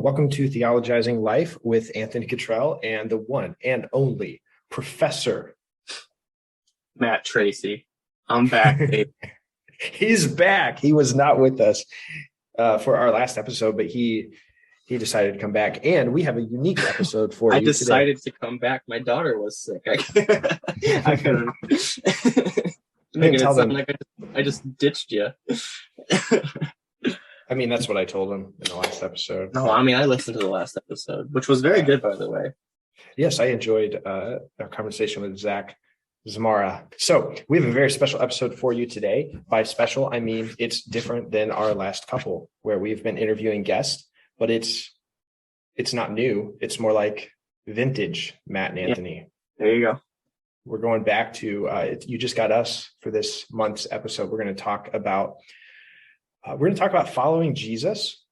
Welcome to Theologizing Life with Anthony Cottrell and the one and only Professor Matt Tracy. I'm back, babe. He's back. He was not with us for our last episode, but he decided to come back, and we have a unique episode for you. I decided to come back. My daughter was sick. I couldn't make it sound like I just ditched you. I mean, that's what I told him in the last episode. No, I mean, I listened to the last episode, which was very good, by the way. Yes, I enjoyed our conversation with Zach Zamara. So we have a very special episode for you today. By special, I mean it's different than our last couple where we've been interviewing guests, but it's not new. It's more like vintage, Matt and Anthony. Yeah, there you go. We're going back to, you just got us for this month's episode. We're going to talk about following Jesus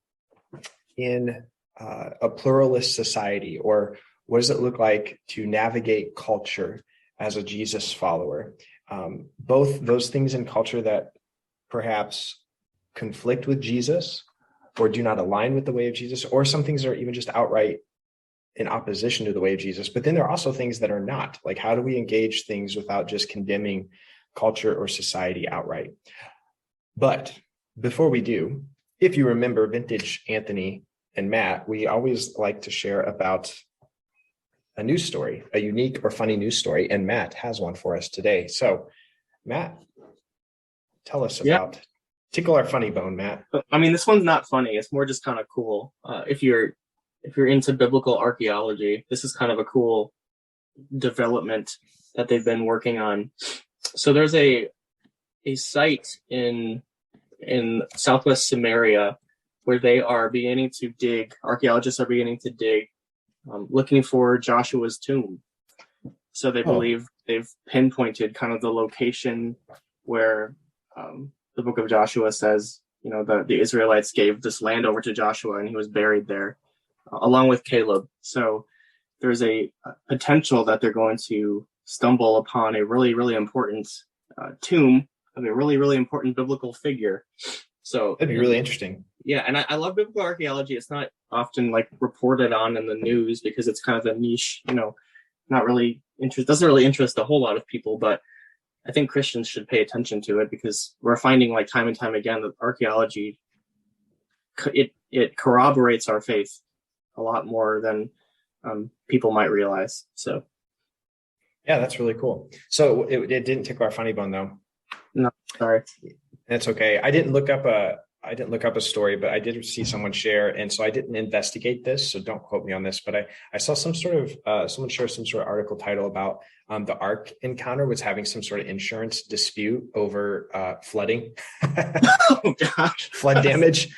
in a pluralist society, or what does it look like to navigate culture as a Jesus follower? Both those things in culture that perhaps conflict with Jesus or do not align with the way of Jesus, or some things are even just outright in opposition to the way of Jesus. But then there are also things that are not. Like, how do we engage things without just condemning culture or society outright? But before we do, if you remember vintage Anthony and Matt, we always like to share about a news story, a unique or funny news story, and Matt has one for us today. So, Matt, tell us about, tickle our funny bone, Matt. I mean, this one's not funny. It's more just kind of cool. If you're into biblical archaeology, this is kind of a cool development that they've been working on. So there's a site in Southwest Samaria where they are beginning to dig, archaeologists are beginning to dig, looking for Joshua's tomb. So they believe they've pinpointed kind of the location where the book of Joshua says, the Israelites gave this land over to Joshua and he was buried there along with Caleb. So there's a potential that they're going to stumble upon a really, really important tomb of a really, really important biblical figure. So that'd be really interesting. Yeah, and I love biblical archaeology. It's not often like reported on in the news because it's kind of a niche, not really doesn't really interest a whole lot of people, but I think Christians should pay attention to it because we're finding like time and time again that archaeology, it corroborates our faith a lot more than people might realize. So yeah, that's really cool. So it didn't tickle our funny bone though. No, sorry. That's okay. I didn't look up a story, but I did see someone share, and so I didn't investigate this, so don't quote me on this. But I saw some sort of someone share some sort of article title about the Ark Encounter was having some sort of insurance dispute over flooding. Oh gosh, flood damage.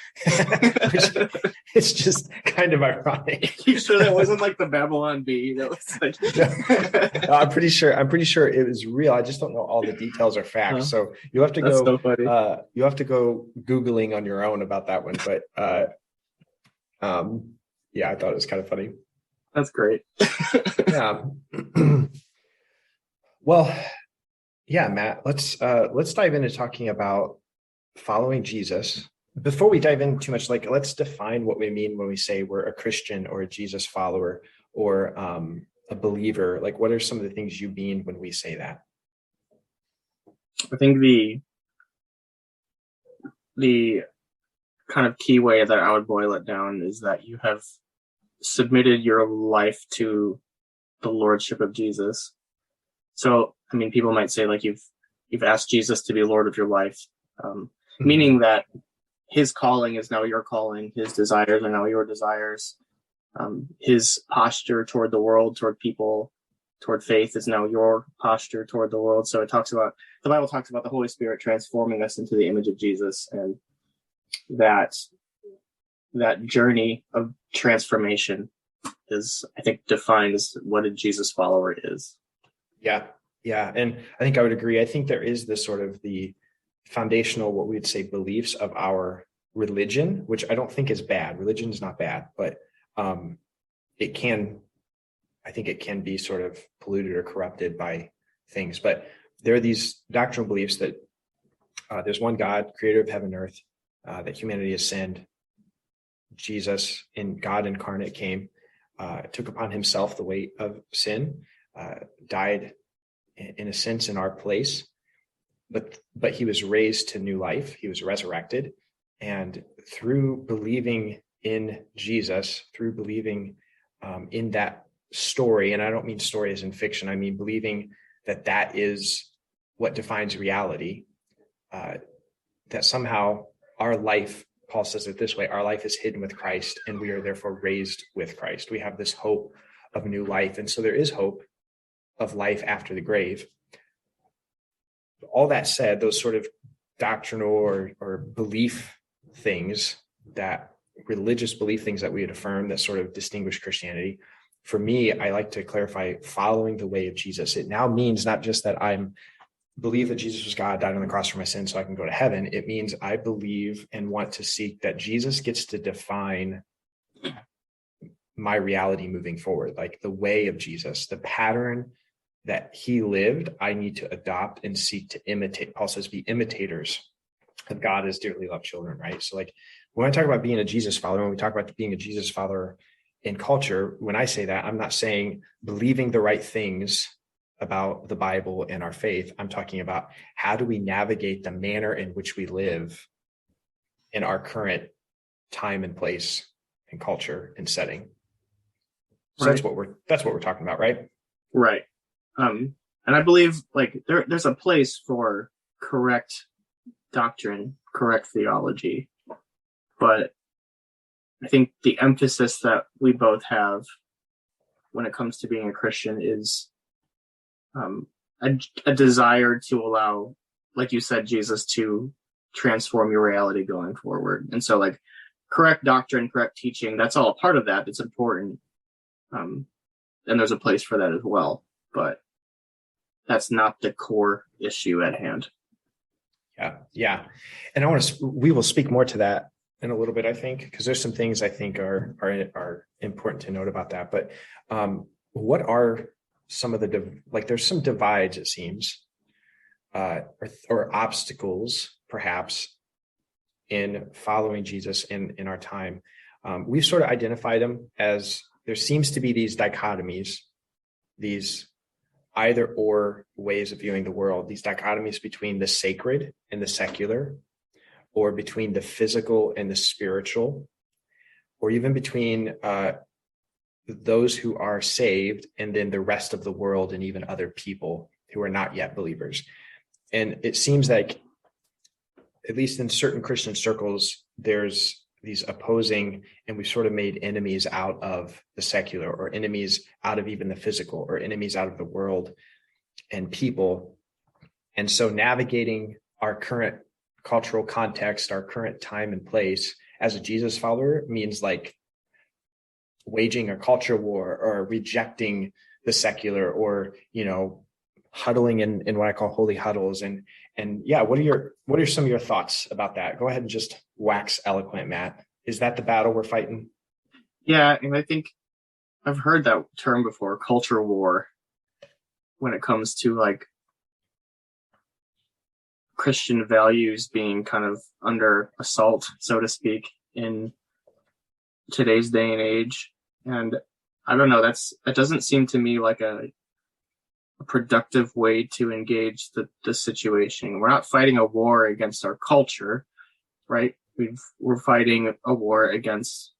It's just kind of ironic. You sure that wasn't like the Babylon Bee? That was like... No, I'm pretty sure it was real. I just don't know all the details or facts. So you have to go. So funny. You have to go Googling on your own about that one. But yeah, I thought it was kind of funny. That's great. Yeah. Well, yeah, Matt, let's dive into talking about following Jesus. Before we dive in too much, let's define what we mean when we say we're a Christian or a Jesus follower or a believer. Like, what are some of the things you mean when we say that? I think the kind of key way that I would boil it down is that you have submitted your life to the lordship of Jesus. So, I mean, people might say like you've asked Jesus to be Lord of your life, meaning that his calling is now your calling, his desires are now your desires, his posture toward the world, toward people, toward faith is now your posture toward the world. So the Bible talks about the Holy Spirit transforming us into the image of Jesus, and that journey of transformation is, I think, defined as what a Jesus follower is. Yeah. And I think I would agree. I think there is this sort of the foundational, what we would say, beliefs of our religion, which I don't think is bad. Religion is not bad, but it can be sort of polluted or corrupted by things. But there are these doctrinal beliefs that there's one God, creator of heaven and earth, that humanity has sinned, Jesus, in God incarnate, came, took upon himself the weight of sin, died in a sense in our place, but he was raised to new life. He was resurrected. And through believing in Jesus, through believing in that story, and I don't mean story as in fiction, I mean believing that that is what defines reality, that somehow our life, Paul says it this way, our life is hidden with Christ, and we are therefore raised with Christ. We have this hope of new life. And so there is hope of life after the grave. All that said, those sort of doctrinal or belief things, that religious belief things that we would affirm that sort of distinguish Christianity, for me, I like to clarify following the way of Jesus. It now means not just that I believe that Jesus was God, died on the cross for my sins so I can go to heaven. It means I believe and want to seek that Jesus gets to define my reality moving forward, like the way of Jesus, the pattern that he lived, I need to adopt and seek to imitate. Paul says, be imitators of God as dearly loved children, right? So like when I talk about being a Jesus follower, when we talk about being a Jesus follower in culture, when I say that, I'm not saying believing the right things about the Bible and our faith. I'm talking about how do we navigate the manner in which we live in our current time and place and culture and setting. So Right. that's what we're talking about, right? Right. And I believe like there's a place for correct doctrine, correct theology, but I think the emphasis that we both have when it comes to being a Christian is a desire to allow, like you said, Jesus to transform your reality going forward. And so like correct doctrine, correct teaching, that's all a part of that. It's important. And there's a place for that as well, but that's not the core issue at hand. Yeah. And we will speak more to that in a little bit, I think, because there's some things I think are important to note about that. But what are some of there's some divides, it seems, or obstacles, perhaps, in following Jesus in our time. We've sort of identified them as there seems to be these dichotomies, these either or ways of viewing the world, these dichotomies between the sacred and the secular, or between the physical and the spiritual, or even between those who are saved and then the rest of the world and even other people who are not yet believers. And it seems like, at least in certain Christian circles, there's these opposing, and we've sort of made enemies out of the secular, or enemies out of even the physical, or enemies out of the world and people. And so navigating our current cultural context, our current time and place as a Jesus follower means like waging a culture war, or rejecting the secular, or, huddling in what I call holy huddles. And yeah, what are some of your thoughts about that? Go ahead and just wax eloquent, Matt. Is that the battle we're fighting? Yeah, and I think I've heard that term before, culture war, when it comes to like Christian values being kind of under assault, so to speak, in today's day and age. And I don't know, that doesn't seem to me like a productive way to engage the situation. We're not fighting a war against our culture, right? We're fighting a war against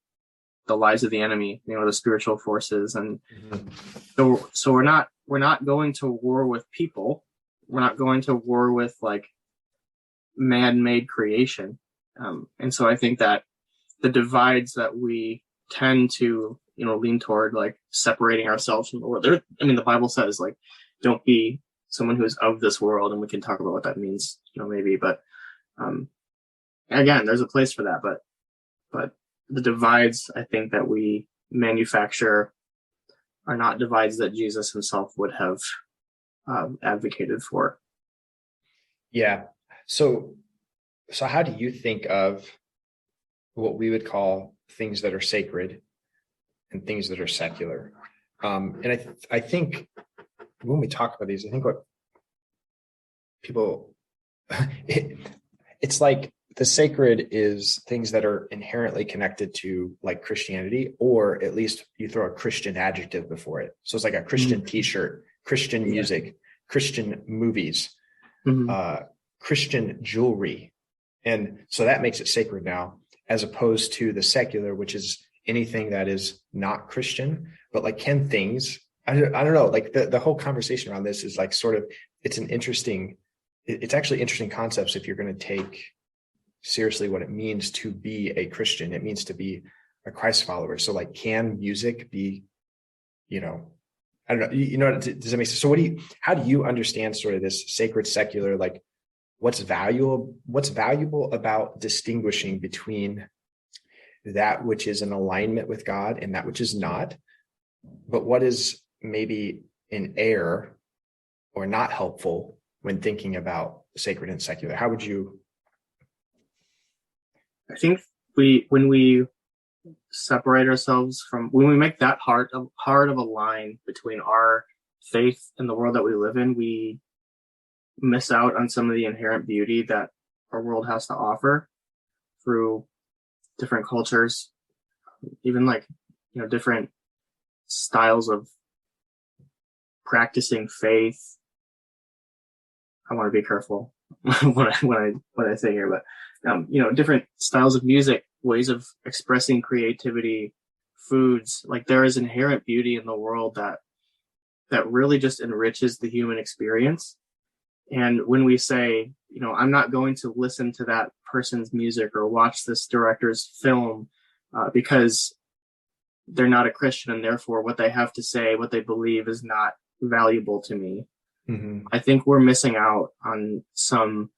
the lies of the enemy, the spiritual forces. And so we're not going to war with people. We're not going to war with like man-made creation. And so I think that the divides that we tend to, lean toward like separating ourselves from the world. The Bible says like, don't be someone who is of this world, and we can talk about what that means, maybe. But again, there's a place for that. But the divides, I think, that we manufacture are not divides that Jesus himself would have advocated for. Yeah. So how do you think of what we would call things that are sacred and things that are secular? And I think when we talk about these, I think what people, it's like the sacred is things that are inherently connected to like Christianity, or at least you throw a Christian adjective before it. So it's like a Christian t-shirt, Christian music, Christian movies, Christian jewelry. And so that makes it sacred now, as opposed to the secular, which is anything that is not Christian. But like, can things, I don't know, like the whole conversation around this is like sort of, it's actually interesting concepts if you're going to take seriously what it means to be a Christian. It means to be a Christ follower. So like, can music be, I don't know, does that make sense? So how do you understand sort of this sacred secular, like what's valuable about distinguishing between that which is in alignment with God and that which is not, but what is maybe in error or not helpful when thinking about sacred and secular? How would you? I think when we separate ourselves from, when we make that hard of a line between our faith and the world that we live in, we miss out on some of the inherent beauty that our world has to offer through different cultures, even like, different styles of practicing faith. I want to be careful when I say here, but different styles of music, ways of expressing creativity, foods. Like there is inherent beauty in the world that really just enriches the human experience. And when we say, I'm not going to listen to that person's music or watch this director's film because they're not a Christian, and therefore what they have to say, what they believe is not valuable to me. I think we're missing out on some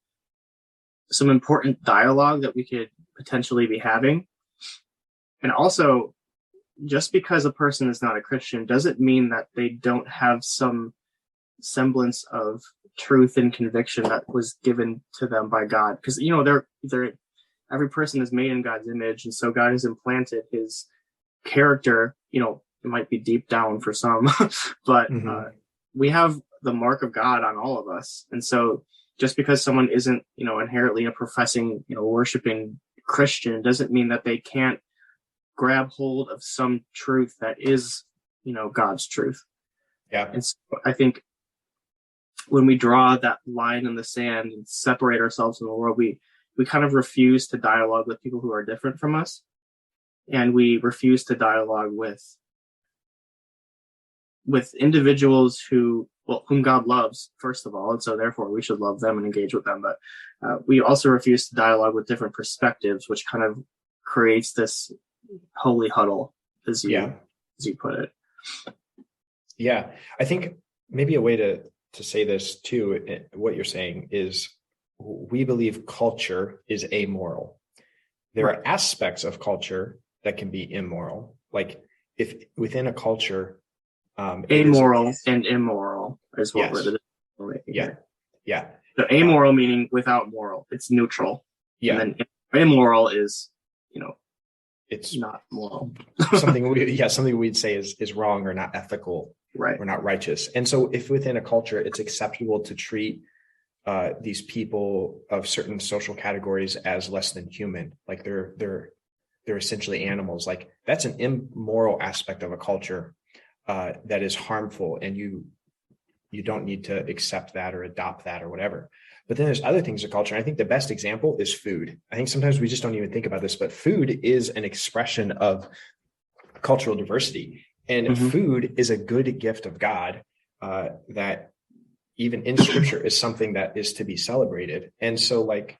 important dialogue that we could potentially be having. And also, just because a person is not a Christian doesn't mean that they don't have some semblance of truth and conviction that was given to them by God. Because, every person is made in God's image. And so God has implanted his character, it might be deep down for some, but we have the mark of God on all of us. And so just because someone isn't, inherently a professing, worshiping Christian doesn't mean that they can't grab hold of some truth that is, God's truth. Yeah. And so I think when we draw that line in the sand and separate ourselves from the world, we kind of refuse to dialogue with people who are different from us. And we refuse to dialogue with individuals whom God loves, first of all. And so therefore we should love them and engage with them. But we also refuse to dialogue with different perspectives, which kind of creates this holy huddle, as you put it. Yeah. I think maybe a way to say this too, what you're saying is we believe culture is amoral. There are aspects of culture that can be immoral. Like if within a culture, amoral and immoral is what we're making here. Yeah. So amoral meaning without moral. It's neutral. Yeah. And then immoral is, it's not moral. something we'd say is wrong or not ethical, right, or not righteous. And so if within a culture it's acceptable to treat these people of certain social categories as less than human, like they're essentially animals, like that's an immoral aspect of a culture that is harmful, and you don't need to accept that or adopt that or whatever. But then there's other things of culture. And I think the best example is food. I think sometimes we just don't even think about this, but food is an expression of cultural diversity. And food is a good gift of God that even in scripture is something that is to be celebrated. And so like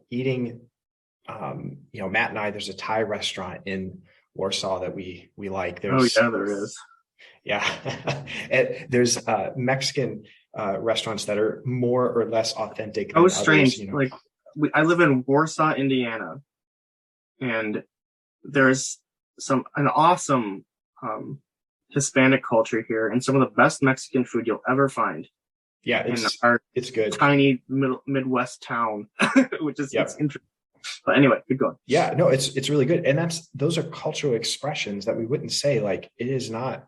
eating, Matt and I, there's a Thai restaurant in Warsaw that we like. There is. Yeah. And there's Mexican restaurants that are more or less authentic. That was strange. Like I live in Warsaw, Indiana, and there's an awesome Hispanic culture here, and some of the best Mexican food you'll ever find. Yeah, it's good. Tiny Midwest town, which is it's interesting. But anyway, keep going. Yeah, no, it's really good, and those are cultural expressions that we wouldn't say like it is not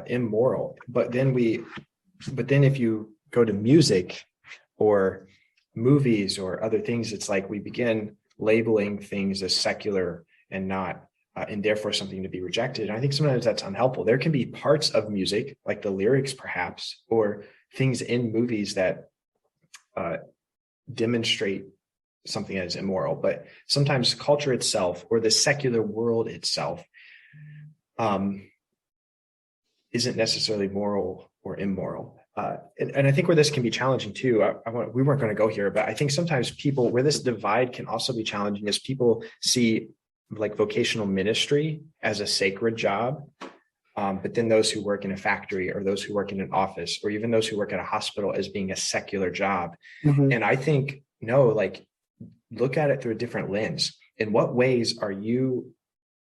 immoral. But then if you go to music or movies or other things, it's like we begin labeling things as secular and not, and therefore something to be rejected. And I think sometimes that's unhelpful. There can be parts of music, like the lyrics perhaps, or things in movies that demonstrate something as immoral, but sometimes culture itself or the secular world itself isn't necessarily moral or immoral. And I think where this can be challenging too, we weren't going to go here, but I think sometimes people, where this divide can also be challenging, is people see like vocational ministry as a sacred job. But then those who work in a factory or those who work in an office or even those who work at a hospital as being a secular job. Mm-hmm. And I think, no, like, look at it through a different lens. In what ways are you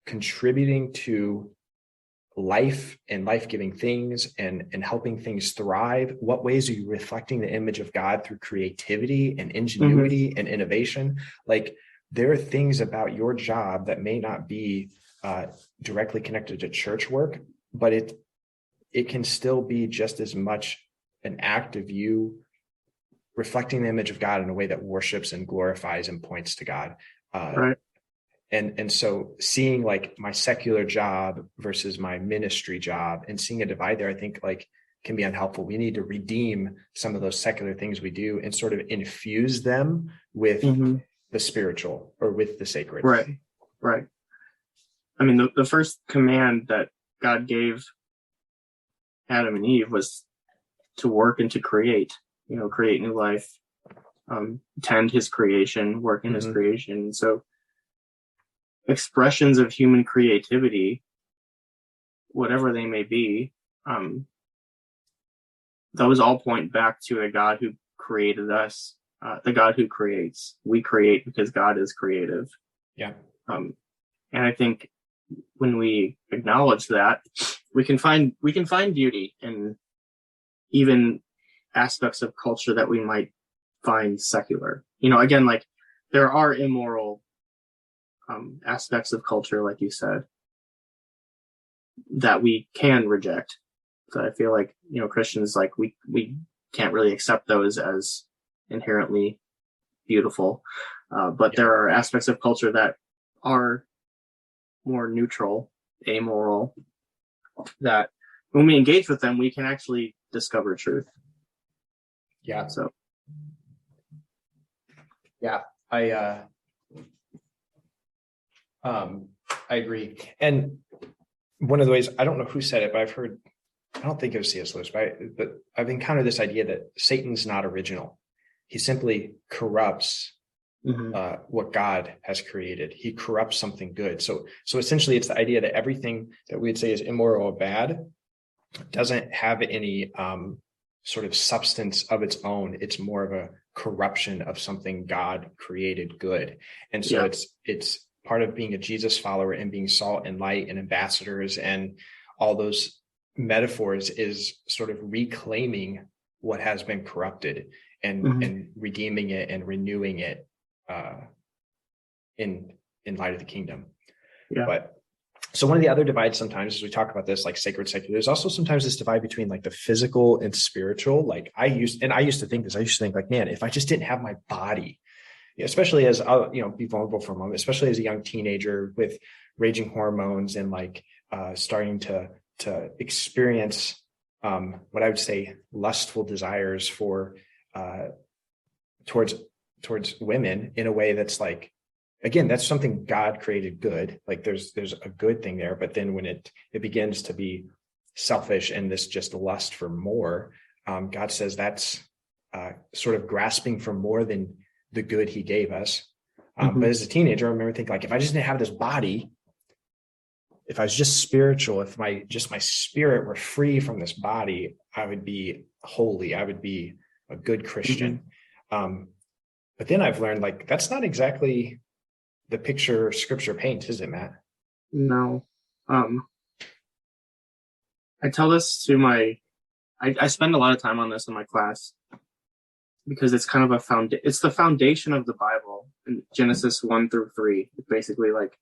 contributing to life and life-giving things and helping things thrive? What ways are you reflecting the image of God through creativity and ingenuity and innovation? Like, there are things about your job that may not be directly connected to church work, but it can still be just as much an act of you reflecting the image of God in a way that worships and glorifies and points to God. Right. And so seeing like my secular job versus my ministry job and seeing a divide there, I think like can be unhelpful. We need to redeem some of those secular things we do and sort of infuse them with the spiritual or with the sacred. Right. Right. I mean, the first command that God gave Adam and Eve was to work and to create, create new life, tend his creation, work in his creation. So expressions of human creativity, whatever they may be, those all point back to a God who created us, the God who creates. We create because God is creative. Yeah. And I think when we acknowledge that, we can find beauty in even aspects of culture that we might find secular. Again, like there are immoral aspects of culture, like you said, that we can reject. So I feel like, Christians, like we can't really accept those as inherently beautiful. But there are aspects of culture that are more neutral, amoral, that when we engage with them, we can actually discover truth. Yeah. So. Yeah, I agree. And one of the ways, I don't know who said it, but I've heard, I don't think it was C.S. Lewis, but I've encountered this idea that Satan's not original. He simply corrupts what God has created. He corrupts something good. So essentially it's the idea that everything that we'd say is immoral or bad doesn't have any sort of substance of its own. It's more of a corruption of something God created good. And so it's part of being a Jesus follower and being salt and light and ambassadors and all those metaphors is sort of reclaiming what has been corrupted and redeeming it and renewing it in light of the kingdom. Yeah. But so one of the other divides sometimes as we talk about this, like sacred, secular, there's also sometimes this divide between like the physical and spiritual. Like I used to think like, man, if I just didn't have my body, especially as be vulnerable for a moment, especially as a young teenager with raging hormones and like starting to experience what I would say lustful desires for towards women in a way that's like, again, that's something God created good. Like there's a good thing there, but then when it begins to be selfish and this just lust for more, God says that's sort of grasping for more than the good he gave us. But as a teenager, I remember thinking like, if I just didn't have this body, if I was just spiritual, if my spirit were free from this body, I would be holy. I would be a good Christian. But then I've learned like, that's not exactly the picture scripture paints, is it, Matt? No. I tell this to I spend a lot of time on this in my class because it's kind of it's the foundation of the Bible in Genesis 1-3. It basically like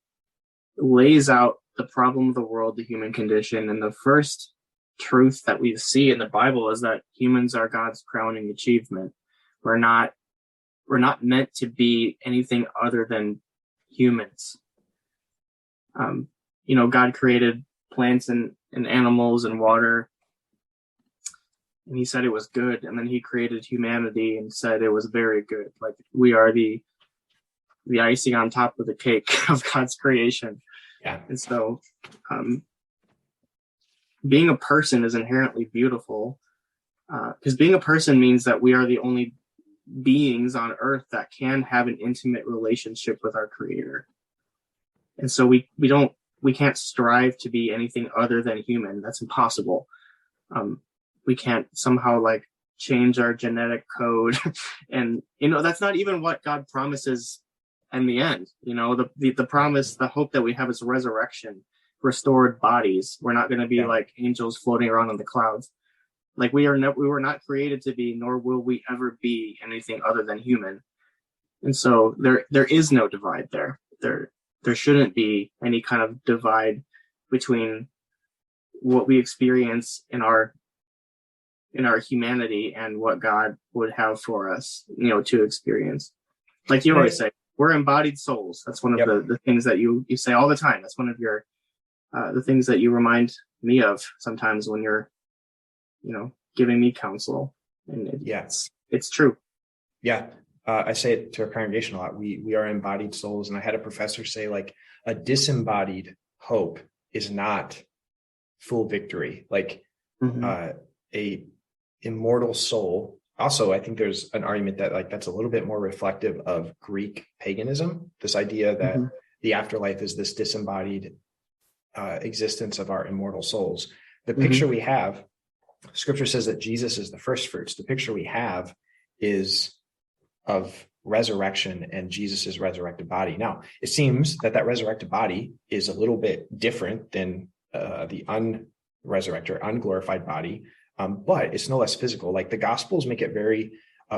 lays out the problem of the world, the human condition. And the first truth that we see in the Bible is that humans are God's crowning achievement. We're not we're not meant to be anything other than humans. God created plants and animals and water, and he said it was good. And then he created humanity and said it was very good. Like, we are the icing on top of the cake of God's creation. Yeah. And so being a person is inherently beautiful, because being a person means that we are the only beings on earth that can have an intimate relationship with our Creator. And so we can't strive to be anything other than human. That's impossible. We can't somehow like change our genetic code. And, that's not even what God promises in the end. The promise, the hope that we have is resurrection, restored bodies. We're not going to be like angels floating around on the clouds. Like, we were not created to be, nor will we ever be anything other than human. And so there is no divide there. There shouldn't be any kind of divide between what we experience in our humanity and what God would have for us, to experience. Like you always say, we're embodied souls. That's one of the things that you say all the time. That's one of your the things that you remind me of sometimes when you're giving me counsel. And it's true. Yeah. I say it to our congregation a lot. We are embodied souls. And I had a professor say, like, a disembodied hope is not full victory. Like, a immortal soul. Also, I think there's an argument that, like, that's a little bit more reflective of Greek paganism. This idea that the afterlife is this disembodied existence of our immortal souls. The picture we have, Scripture says that Jesus is the first fruits. The picture we have is of resurrection and Jesus's resurrected body. Now, it seems that resurrected body is a little bit different than the unresurrected, unglorified body, but it's no less physical. Like, the Gospels make it very,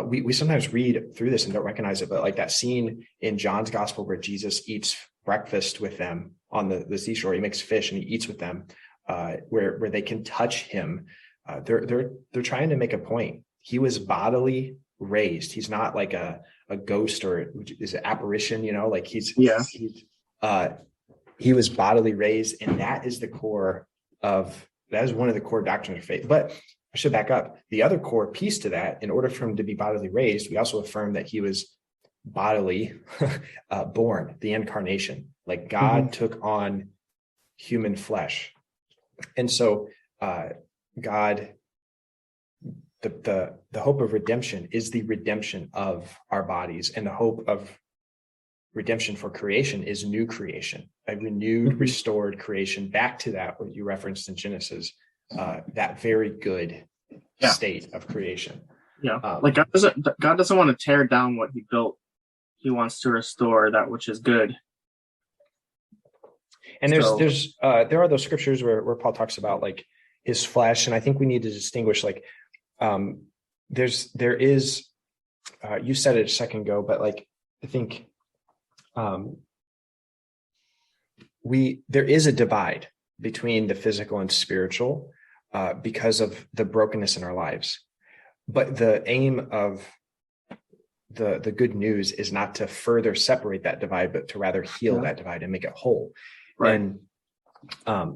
we sometimes read through this and don't recognize it, but like that scene in John's Gospel where Jesus eats breakfast with them on the seashore, he makes fish and he eats with them, where they can touch him. They're trying to make a point. He was bodily raised. He's not like a ghost or is an apparition, like he was bodily raised. And that is one of the core doctrines of faith. But I should back up. The other core piece to that, in order for him to be bodily raised, we also affirm that he was bodily born, the incarnation. Like, God took on human flesh. And so God, the hope of redemption is the redemption of our bodies, and the hope of redemption for creation is new creation, a renewed, restored creation, back to that what you referenced in Genesis, that very good state of creation. Like, God doesn't want to tear down what he built. He wants to restore that which is good. And there are those scriptures where Paul talks about like his flesh, and I think we need to distinguish, like, there is you said it a second ago, but like, I think there is a divide between the physical and spiritual because of the brokenness in our lives. But the aim of the good news is not to further separate that divide, but to rather heal that divide and make it whole. Right. And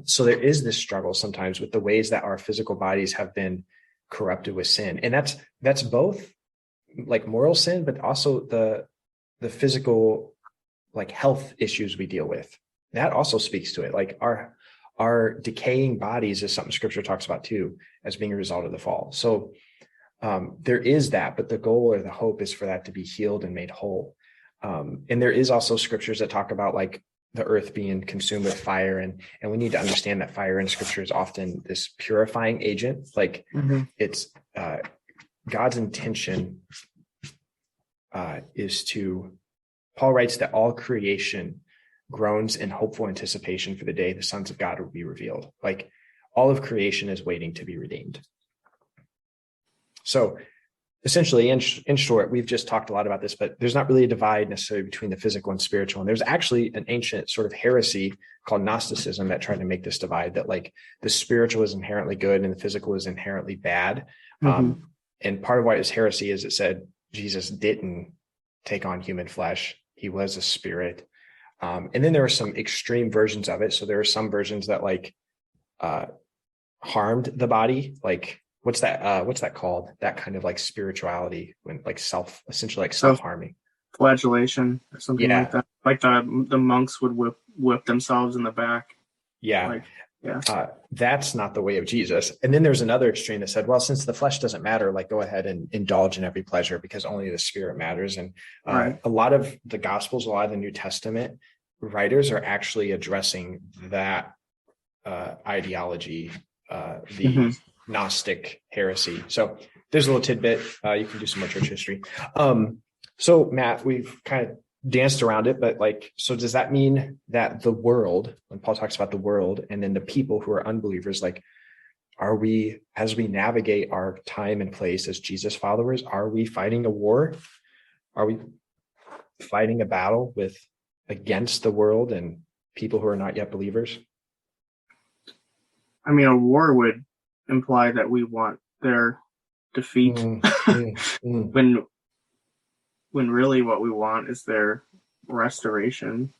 so there is this struggle sometimes with the ways that our physical bodies have been corrupted with sin. And that's both like moral sin, but also the physical, like, health issues we deal with. That also speaks to it. Like, our decaying bodies is something Scripture talks about too, as being a result of the fall. So there is that, but the goal or the hope is for that to be healed and made whole. And there is also scriptures that talk about like the earth being consumed with fire. And we need to understand that fire in Scripture is often this purifying agent. Like, it's God's intention is to, Paul writes that all creation groans in hopeful anticipation for the day the sons of God will be revealed. Like, all of creation is waiting to be redeemed. So essentially, in short, we've just talked a lot about this, but there's not really a divide necessarily between the physical and spiritual. And there's actually an ancient sort of heresy called Gnosticism that tried to make this divide, that like the spiritual is inherently good and the physical is inherently bad. And part of why it was heresy is it said Jesus didn't take on human flesh. He was a spirit. And then there were some extreme versions of it. So there are some versions that like harmed the body. Like what's that called? That kind of like spirituality, when like essentially like self-harming. Flagellation or something like that. Like the monks would whip themselves in the back. Yeah. Like, yeah. That's not the way of Jesus. And then there's another extreme that said, well, since the flesh doesn't matter, like go ahead and indulge in every pleasure because only the spirit matters. And Right. A lot of the Gospels, a lot of the New Testament writers are actually addressing that ideology, the Gnostic heresy. So there's a little tidbit. You can do some more church history. So Matt, we've kind of danced around it, but like, so does that mean that the world, when Paul talks about the world and then the people who are unbelievers, like, are we, as we navigate our time and place as Jesus followers, are we fighting a war? Are we fighting a battle against the world and people who are not yet believers? I mean, a war would imply that we want their defeat when really what we want is their restoration.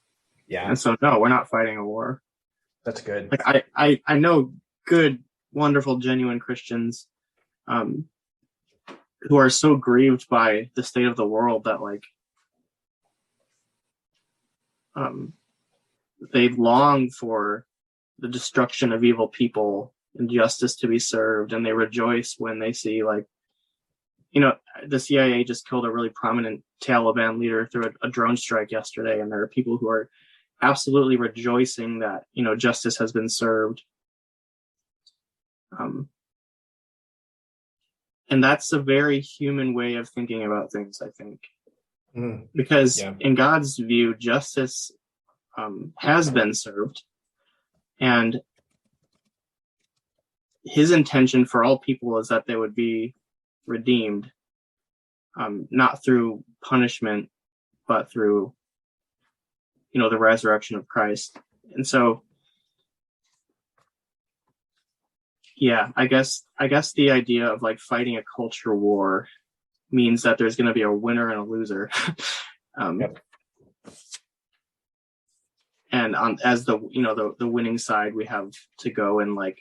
Yeah. And so, no, we're not fighting a war. That's good. Like I know good, wonderful, genuine Christians who are so grieved by the state of the world that like they long for the destruction of evil people and justice to be served, and they rejoice when they see like, you know, the CIA just killed a really prominent Taliban leader through a drone strike yesterday, and there are people who are absolutely rejoicing that, you know, justice has been served. And that's a very human way of thinking about things, I think. Because in God's view, justice has been served, and his intention for all people is that they would be redeemed, not through punishment, but through, you know, the resurrection of Christ. And so, yeah, I guess the idea of like fighting a culture war means that there's going to be a winner and a loser. And as the, you know, the winning side, we have to go and like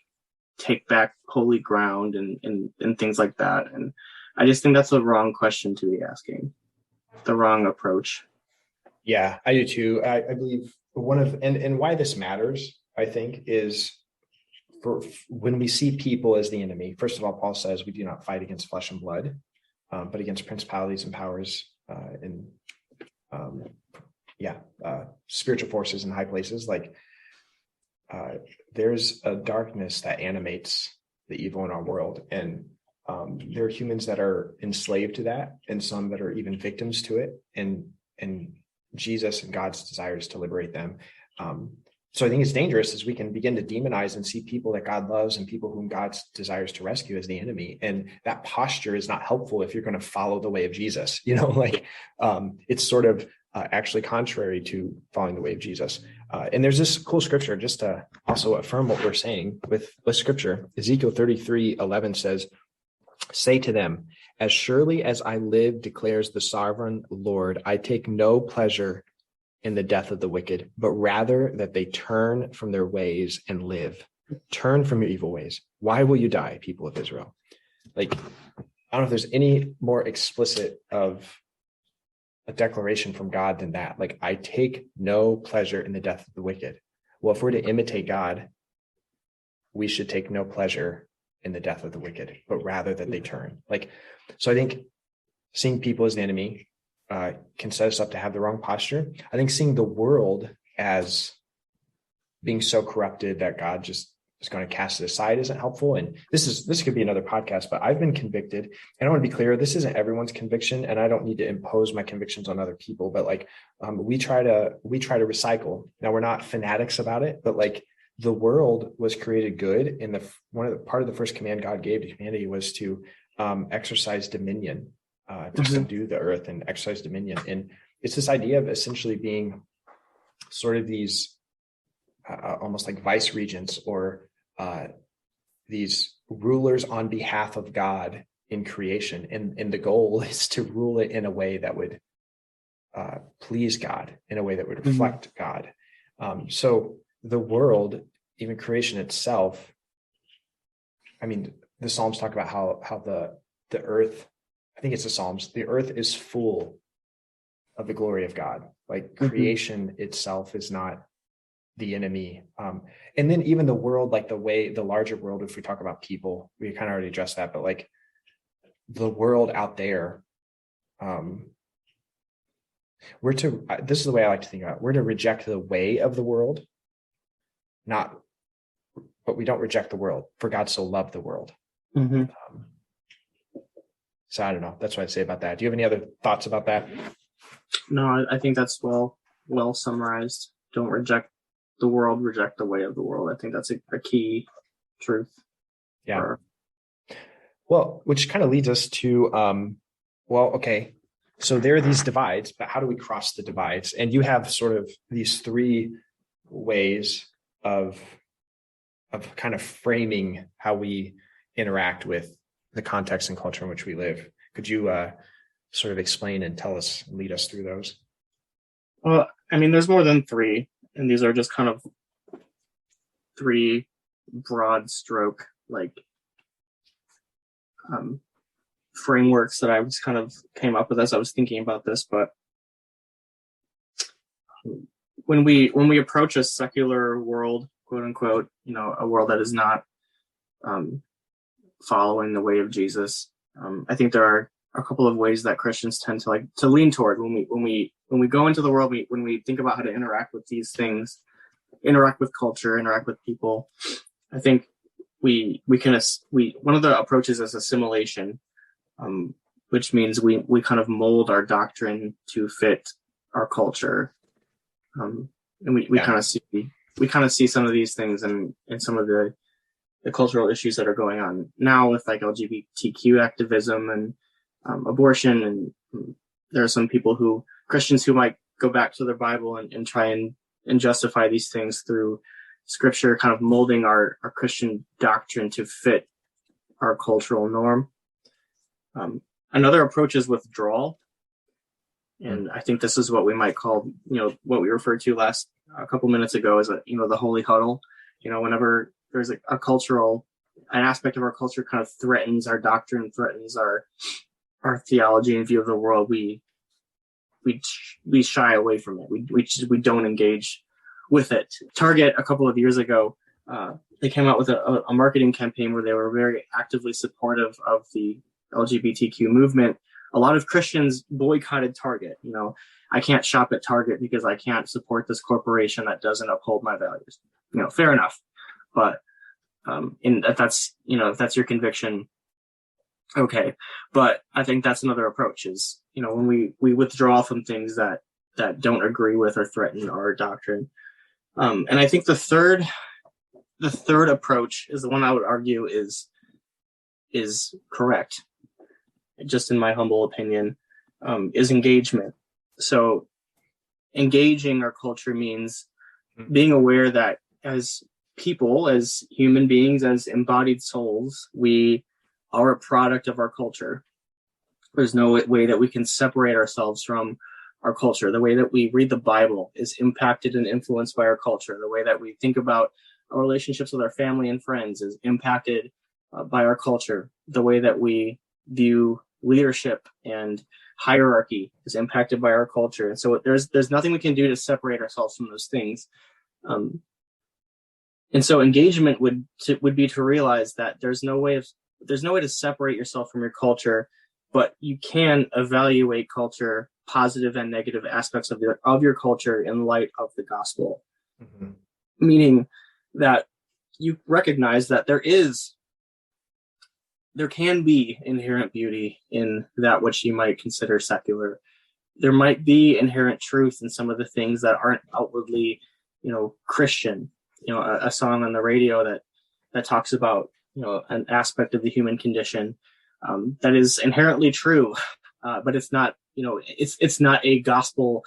take back holy ground and things like that. And I just think that's the wrong question to be asking, the wrong approach. Yeah, I do too. I believe and why this matters, I think, is for when we see people as the enemy. First of all, Paul says we do not fight against flesh and blood, but against principalities and powers and spiritual forces in high places. Like there's a darkness that animates the evil in our world, and there are humans that are enslaved to that, and some that are even victims to it. And Jesus and God's desire is to liberate them. So I think it's dangerous as we can begin to demonize and see people that God loves and people whom God desires to rescue as the enemy. And that posture is not helpful if you're going to follow the way of Jesus. You know, like it's sort of actually contrary to following the way of Jesus. And there's this cool scripture just to also affirm what we're saying with scripture. Ezekiel 33:11 says, "Say to them, as surely as I live, declares the sovereign Lord, I take no pleasure in the death of the wicked, but rather that they turn from their ways and live. Turn from your evil ways. Why will you die, people of Israel?" Like, I don't know if there's any more explicit of a declaration from God than that. Like, I take no pleasure in the death of the wicked. Well, if we're to imitate God, we should take no pleasure in the death of the wicked, but rather that they turn. Like, so I think seeing people as the enemy can set us up to have the wrong posture. I think seeing the world as being so corrupted that God just is going to cast it aside isn't helpful. And this could be another podcast, but I've been convicted, and I want to be clear, this isn't everyone's conviction, and I don't need to impose my convictions on other people, but like we try to recycle. Now, we're not fanatics about it, but like the world was created good, and part of the first command God gave to humanity was to exercise dominion, to subdue the earth and exercise dominion. And it's this idea of essentially being sort of these almost like vice regents or these rulers on behalf of God in creation. And the goal is to rule it in a way that would please God in a way that would reflect God. So the world, even creation itself, I mean, the Psalms talk about how the earth, I think it's the Psalms, the earth is full of the glory of God. Like creation itself is not the enemy. And then even the world, like the larger world, if we talk about people, we kind of already addressed that, but like the world out there, this is the way I like to think about it. We're to reject the way of the world, but we don't reject the world, for God so loved the world. So I don't know. That's what I'd say about that. Do you have any other thoughts about that? No, I think that's well summarized. Don't reject the world, reject the way of the world. I think that's a key truth. Yeah. Well, which kind of leads us to, okay, so there are these divides, but how do we cross the divides? And you have sort of these three ways of kind of framing how we interact with the context and culture in which we live. Could you sort of explain and lead us through those? Well, I mean, there's more than three, and these are just kind of three broad stroke, like frameworks that I just kind of came up with as I was thinking about this. But when we approach a secular world, quote unquote, a world that is not following the way of Jesus, I think there are a couple of ways that Christians tend to lean toward when we go into the world, when we think about how to interact with these things, interact with culture, interact with people. I think one of the approaches is assimilation, which means we kind of mold our doctrine to fit our culture, and we kind of see some of these things in some of the cultural issues that are going on now with like LGBTQ activism and abortion, and there are some Christians who might go back to their Bible and try and justify these things through Scripture, kind of molding our Christian doctrine to fit our cultural norm. Another approach is withdrawal, and I think this is what we might call, what we referred to a couple minutes ago as the holy huddle. Whenever there's an aspect of our culture kind of threatens our doctrine, threatens our theology and view of the world, we shy away from it. We don't engage with it. Target, a couple of years ago, they came out with a marketing campaign where they were very actively supportive of the LGBTQ movement. A lot of Christians boycotted Target. I can't shop at Target because I can't support this corporation that doesn't uphold my values. Fair enough. But if that's your conviction, okay. But I think that's another approach is, when we withdraw from things that don't agree with or threaten our doctrine. And I think the third approach is the one I would argue is correct, just in my humble opinion, is engagement. So engaging our culture means being aware that as people, as human beings, as embodied souls, we are a product of our culture. There's no way that we can separate ourselves from our culture. The way that we read the Bible is impacted and influenced by our culture. The way that we think about our relationships with our family and friends is impacted by our culture. The way that we view leadership and hierarchy is impacted by our culture. And so there's nothing we can do to separate ourselves from those things. And so engagement would be to realize that there's no way to separate yourself from your culture, but you can evaluate culture, positive and negative aspects of your culture in light of the gospel. Meaning that you recognize that there can be inherent beauty in that which you might consider secular. There might be inherent truth in some of the things that aren't outwardly, Christian. A song on the radio that talks about, an aspect of the human condition that is inherently true, but it's not, it's not a gospel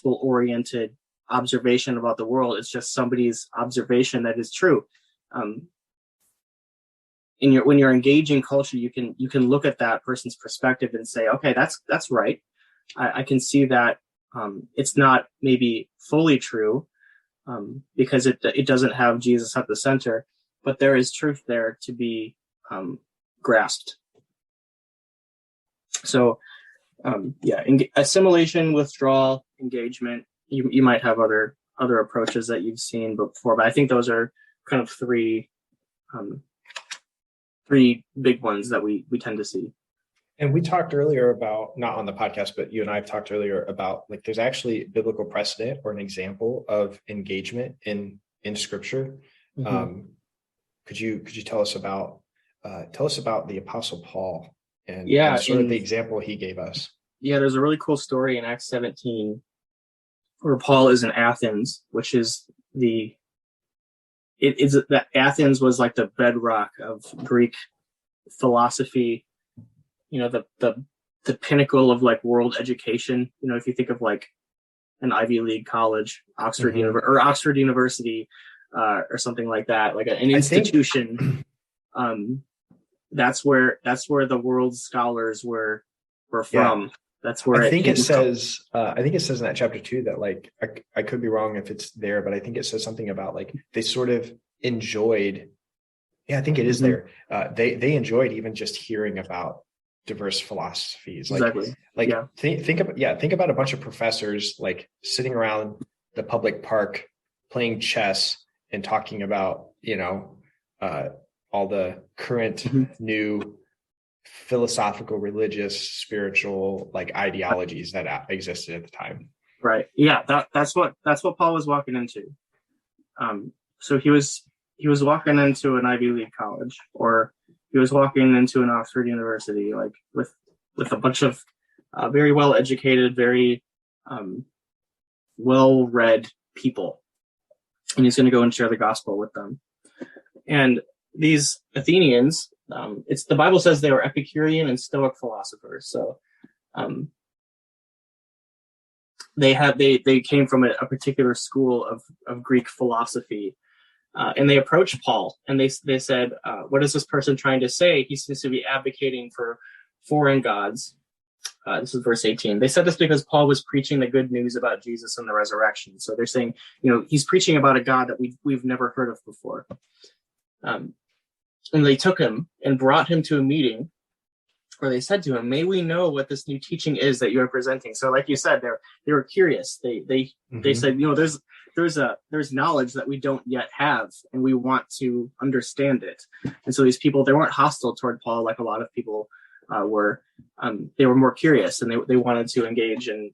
oriented observation about the world. It's just somebody's observation that is true. When you're engaging culture, you can look at that person's perspective and say, okay, that's right. I can see that it's not maybe fully true because it doesn't have Jesus at the center, but there is truth there to be grasped. So assimilation, withdrawal, engagement. You might have other approaches that you've seen before, but I think those are kind of three big ones that we tend to see. And we talked earlier about, not on the podcast, but you and I have talked earlier about, like, there's actually biblical precedent or an example of engagement in Scripture. Mm-hmm. Could you tell us about the Apostle Paul and sort of the example he gave us? Yeah, there's a really cool story in Acts 17 where Paul is in Athens, which is that Athens was like the bedrock of Greek philosophy. You know, the pinnacle of like world education. You know, if you think of like an Ivy League college, Oxford University, or something like that, like an institution. That's where the world's scholars were from. Yeah. That's where I think it says in that chapter 2 that, like, I could be wrong if it's there, but I think it says something about, like, they sort of enjoyed. Yeah, I think it is there. They enjoyed even just hearing about diverse philosophies. Exactly. Think about a bunch of professors, like, sitting around the public park playing chess and talking about, all the current new philosophical, religious, spiritual, like, ideologies that existed at the time. Right. Yeah. That's what Paul was walking into. So he was walking into an Ivy League college, or he was walking into an Oxford University, like with a bunch of very well educated, very well read people, and he's going to go and share the gospel with them. And these Athenians, the Bible says they were Epicurean and Stoic philosophers. So they came from a particular school of Greek philosophy. And they approached Paul and they said, what is this person trying to say? He seems to be advocating for foreign gods. This is verse 18. They said this because Paul was preaching the good news about Jesus and the resurrection. So they're saying, he's preaching about a God that we've never heard of before. And they took him and brought him to a meeting where they said to him, may we know what this new teaching is that you're presenting? So like you said, they were curious. They said, there's knowledge that we don't yet have, and we want to understand it. And so these people, they weren't hostile toward Paul like a lot of people were. They were more curious, and they wanted to engage and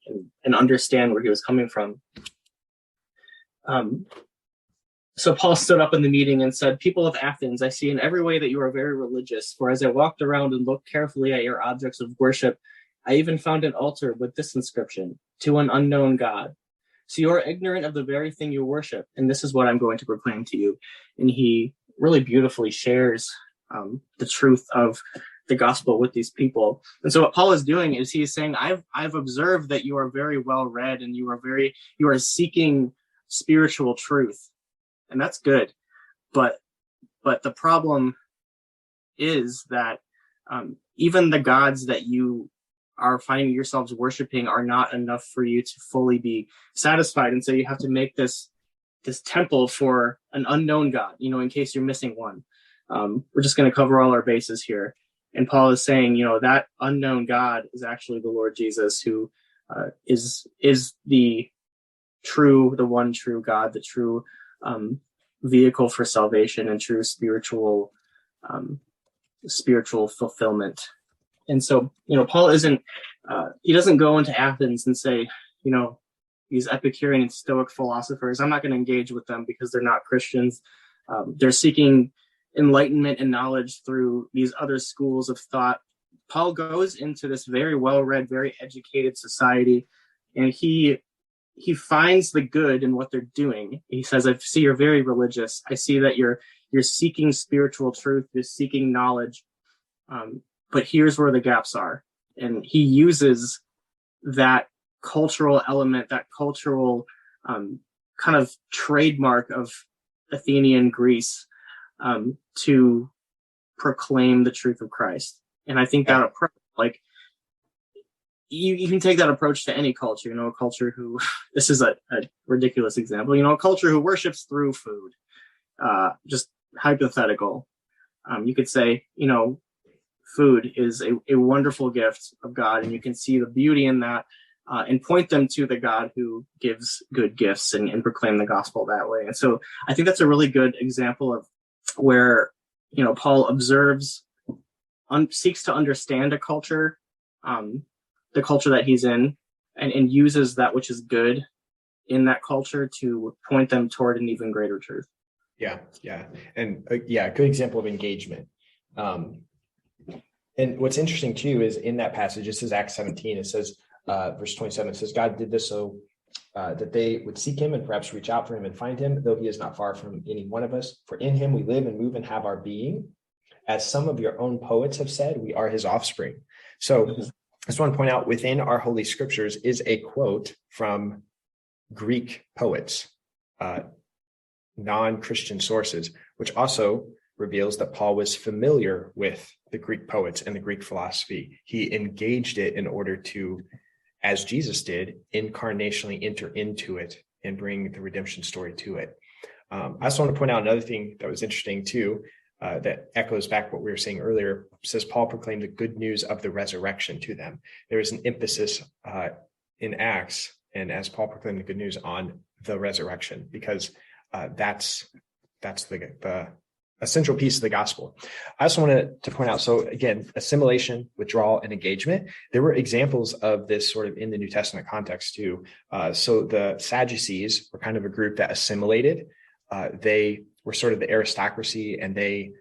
understand where he was coming from. So Paul stood up in the meeting and said, people of Athens, I see in every way that you are very religious, for as I walked around and looked carefully at your objects of worship, I even found an altar with this inscription, to an unknown God. So you are ignorant of the very thing you worship, and this is what I'm going to proclaim to you. And he really beautifully shares the truth of the gospel with these people. And so what Paul is doing is he's saying, I've observed that you are very well read, and you are seeking spiritual truth. And that's good. But the problem is that even the gods that you are finding yourselves worshiping are not enough for you to fully be satisfied. And so you have to make this temple for an unknown God, in case you're missing one. We're just going to cover all our bases here. And Paul is saying, that unknown God is actually the Lord Jesus, who is the one true God, the true vehicle for salvation and true spiritual fulfillment. And so, Paul he doesn't go into Athens and say, these Epicurean and Stoic philosophers, I'm not going to engage with them because they're not Christians. They're seeking enlightenment and knowledge through these other schools of thought. Paul goes into this very well-read, very educated society, and he finds the good in what they're doing. He says, I see you're very religious. I see that you're seeking spiritual truth. You're seeking knowledge. But here's where the gaps are. And he uses that cultural element, that cultural kind of trademark of Athenian Greece to proclaim the truth of Christ. And I think that approach, you can take that approach to any culture, a culture who, this is a ridiculous example, a culture who worships through food, just hypothetical. You could say, food is a wonderful gift of God, and you can see the beauty in that, and point them to the God who gives good gifts and proclaim the gospel that way. And so I think that's a really good example of where, Paul observes, seeks to understand a culture, the culture that he's in, and uses that which is good in that culture to point them toward an even greater truth. Yeah. And a good example of engagement. And what's interesting too is in that passage, it says Acts 17, it says, verse 27, it says, God did this so that they would seek him and perhaps reach out for him and find him, though he is not far from any one of us. For in him we live and move and have our being. As some of your own poets have said, we are his offspring. So I just want to point out within our Holy Scriptures is a quote from Greek poets, non-Christian sources, which also reveals that Paul was familiar with the Greek poets and the Greek philosophy. He engaged it in order to, as Jesus did, incarnationally enter into it and bring the redemption story to it. I also want to point out another thing that was interesting too, that echoes back what we were saying earlier. It says Paul proclaimed the good news of the resurrection to them. There is an emphasis in Acts, and as Paul proclaimed the good news, on the resurrection, because that's the essential piece of the gospel. I also wanted to point out, so again, assimilation, withdrawal, and engagement, there were examples of this sort of in the New Testament context too. So the Sadducees were kind of a group that assimilated. They were sort of the aristocracy, and they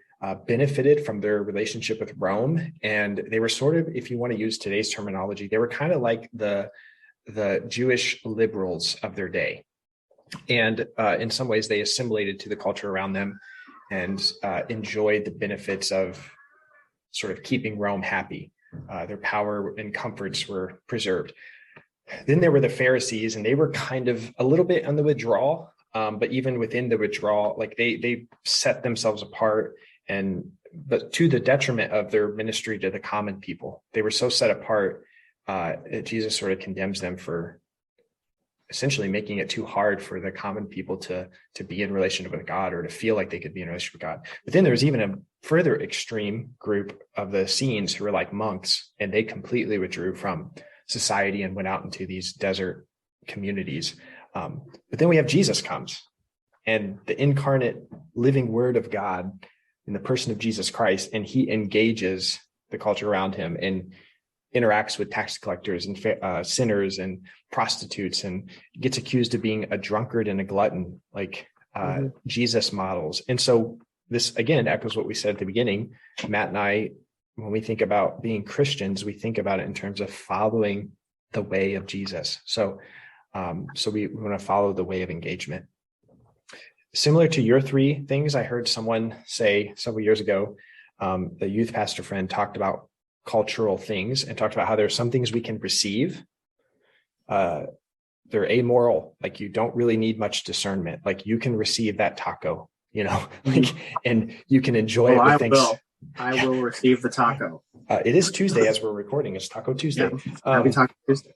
benefited from their relationship with Rome. And they were sort of, if you want to use today's terminology, they were kind of like the Jewish liberals of their day. And in some ways, they assimilated to the culture around them and enjoyed the benefits of sort of keeping Rome happy. Their power and comforts were preserved. Then there were the Pharisees, and they were kind of a little bit on the withdrawal. But even within the withdrawal, like they set themselves apart, but to the detriment of their ministry to the common people. They were so set apart that Jesus sort of condemns them for essentially making it too hard for the common people to be in relationship with God, or to feel like they could be in relationship with God. But then there was even a further extreme group of the Essenes who were like monks, and they completely withdrew from society and went out into these desert communities. But then we have Jesus comes, and the incarnate living word of God in the person of Jesus Christ, and he engages the culture around him and interacts with tax collectors and sinners and prostitutes, and gets accused of being a drunkard and a glutton, like Jesus models. And so this, again, echoes what we said at the beginning. Matt and I, when we think about being Christians, we think about it in terms of following the way of Jesus. So we want to follow the way of engagement. Similar to your three things, I heard someone say several years ago, the youth pastor friend talked about cultural things and talked about how there are some things we can receive. They're amoral, like you don't really need much discernment. Like you can receive that taco, and you can enjoy it with things. I will receive the taco. It is Tuesday as we're recording. It's Taco Tuesday. Yeah, happy Taco Tuesday.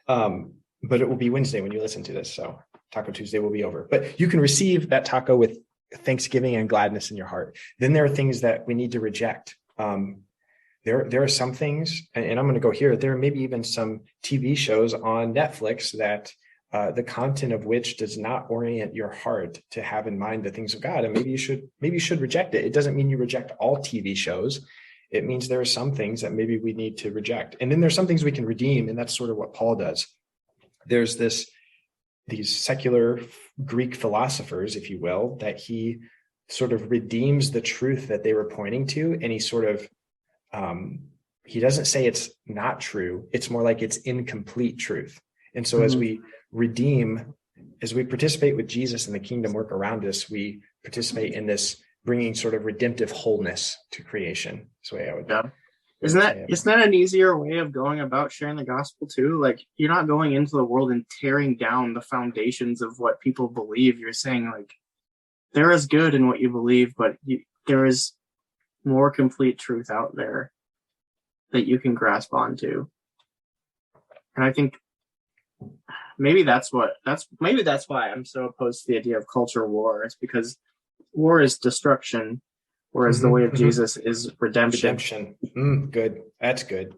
But it will be Wednesday when you listen to this. So Taco Tuesday will be over. But you can receive that taco with thanksgiving and gladness in your heart. Then there are things that we need to reject. There are some things, and I'm going to go here. There are maybe even some TV shows on Netflix that the content of which does not orient your heart to have in mind the things of God. And maybe you should reject it. It doesn't mean you reject all TV shows. It means there are some things that maybe we need to reject. And then there's some things we can redeem. And that's sort of what Paul does. There's these secular Greek philosophers, if you will, that he sort of redeems the truth that they were pointing to. And he sort of, he doesn't say it's not true. It's more like it's incomplete truth. And so as we participate with Jesus and the kingdom work around us, we participate in this bringing sort of redemptive wholeness to creation. That's the way I would. Yeah. Isn't that an easier way of going about sharing the gospel too? Like you're not going into the world and tearing down the foundations of what people believe. You're saying like there is good in what you believe, but there is more complete truth out there that you can grasp onto. And I think maybe that's why I'm so opposed to the idea of culture war. It's because war is destruction, whereas the way of Jesus is redemption. Good. That's good.